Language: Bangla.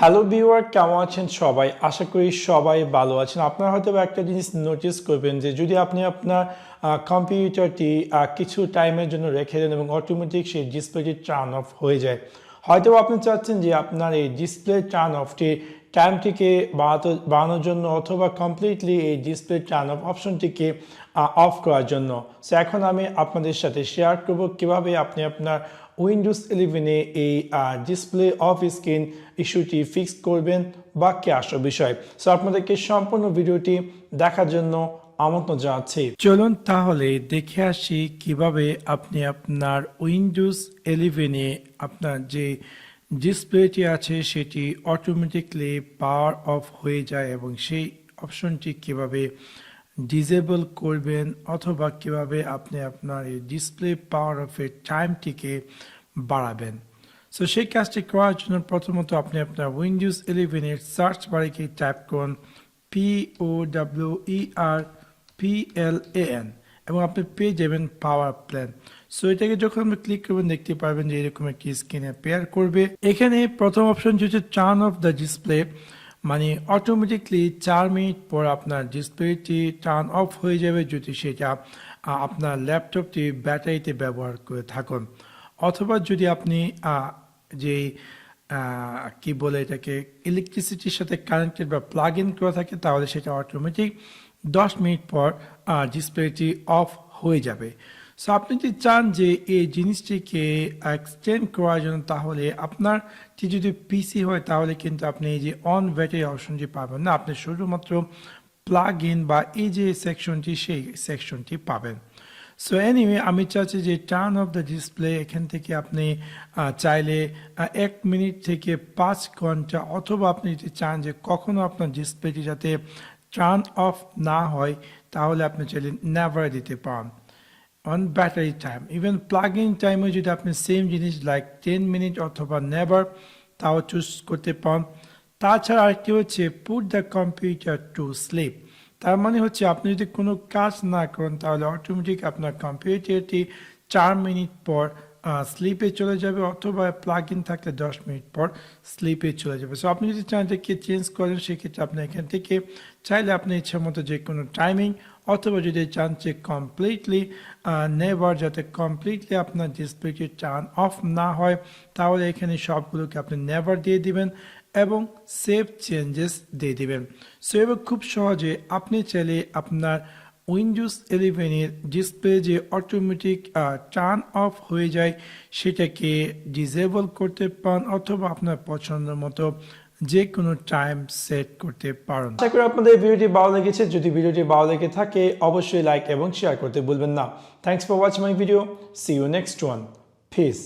হ্যালো ভিউয়ার, কেমন আছেন সবাই? আশা করি সবাই ভালো আছেন। আপনারা হয়তো একটা জিনিস নোটিস করবেন যে যদি আপনি আপনার কম্পিউটারটি কিছু টাইমের জন্য রেখে দেন এবং অটোমেটিক সেই ডিসপ্লেটি টার্ন অফ হয়ে যায়। হয়তো আপনি চাচ্ছেন যে আপনার এই ডিসপ্লে টার্ন অফটি টাইমটিকে বাড়ানোর জন্য অথবা কমপ্লিটলি এই ডিসপ্লে টার্ন অফ অপশনটিকে অফ করার জন্য। সো এখন আমি আপনাদের সাথে শেয়ার করব কীভাবে আপনি আপনার উইন্ডোজ 11-এ এই ডিসপ্লে অফ স্ক্রিন ইস্যুটি ফিক্স করবেন বা কি আসল বিষয়। সো আপনাদেরকে সম্পূর্ণ ভিডিওটি দেখার জন্য আমন্ত্রণ জানাচ্ছি। চলুন তাহলে দেখে আসি কিভাবে আপনি আপনার উইন্ডোজ 11-এ আপনার যে ডিসপ্লেটি আছে সেটি অটোমেটিকলি পাওয়ার অফ হয়ে যায় এবং সেই অপশনটি কিভাবে ডিসেবল করবেন অথবা কিভাবে আপনি আপনার এই ডিসপ্লে পাওয়ার অফের টাইমটিকে বাড়াবেন। সো সেই কাজটি করার জন্য প্রথমত আপনি আপনার উইন্ডোজ 11-এর সার্চ বারে গিয়ে টাইপ করুন POWERPLAN এবং আপনি পেয়ে যাবেন পাওয়ার প্ল্যান। সো এটাকে যখন আপনি ক্লিক করবেন দেখতে পারবেন যে এরকম একটি স্ক্রিনে পেয়ার করবে। এখানে প্রথম অপশনটি হচ্ছে টার্ন অফ দ্য ডিসপ্লে, মানে অটোমেটিকলি 4 মিনিট পর আপনার ডিসপ্লেটি টার্ন অফ হয়ে যাবে যদি সেটা আপনার ল্যাপটপটি ব্যাটারিতে ব্যবহার করে থাকুন, অথবা যদি আপনি যে কি বলে এটাকে ইলেকট্রিসিটির সাথে কানেক্টেড বা প্লাগ ইন করা থাকে তাহলে সেটা অটোমেটিক 10 মিনিট পর ডিসপ্লেটি অফ হয়ে যাবে। সো আপনি যদি চান যে এই জিনিসটিকে এক্সটেন্ড করার জন্য তাহলে আপনার যদি পিসি হয় তাহলে কিন্তু আপনি এই যে অন ব্যাটারি অপশনটি পাবেন না, আপনি শুধুমাত্র প্লাগ ইন বা এই যে সেকশনটি সেই সেকশনটি পাবেন। সো এনিওয়ে আমি চাচ্ছি যে টার্ন অফ দ্য ডিসপ্লে এখান থেকে আপনি চাইলে 1 মিনিট থেকে 5 ঘন্টা, অথবা আপনি যদি চান যে কখনো আপনার ডিসপ্লেটি যাতে টার্ন অফ না হয় তাহলে আপনি চাইলে নেভার দিতে পারেন। On battery time, even plug in টাইমে যদি আপনি সেম জিনিস লাইক 10 মিনিট অথবা নেভার তাও চুজ করতে পারেন। তাছাড়া আরেকটি হচ্ছে put the computer to sleep, তার মানে হচ্ছে আপনি যদি কোনো কাজ না করেন তাহলে অটোমেটিক আপনার কম্পিউটারটি 4 মিনিট পর স্লিপে চলে যাবে, অথবা প্লাগ ইন থাকলে 10 মিনিট পর স্লিপে চলে যাবে। সো আপনি যদি চান এটাকে চেঞ্জ করেন সেক্ষেত্রে আপনি এখান থেকে চাইলে আপনি ইচ্ছা মতো যে কোনো টাইমিং, অথবা যদি চান যে কমপ্লিটলি নেভার, যাতে কমপ্লিটলি আপনার ডিসপ্লেটি টার্ন অফ না হয় তাহলে এখানে সবগুলোকে আপনি নেভার দিয়ে দিবেন এবং সেভ চেঞ্জেস দিয়ে দিবেন। সো এবার খুব সহজে আপনি চাইলে আপনার উইন্ডোজ 11-এর ডিসপ্লে যে অটোমেটিক টার্ন অফ হয়ে যায় সেটাকে ডিসেবল করতে পারেন, অথবা আপনার পছন্দ মতো যে কোনো টাইম সেট করতে পারেন। আশা করি আপনাদের ভিডিওটি ভালো লেগেছে। যদি ভিডিওটি ভালো লেগে থাকে অবশ্যই লাইক এবং শেয়ার করতে ভুলবেন না। Thanks for watching my video. See you next one. Piece.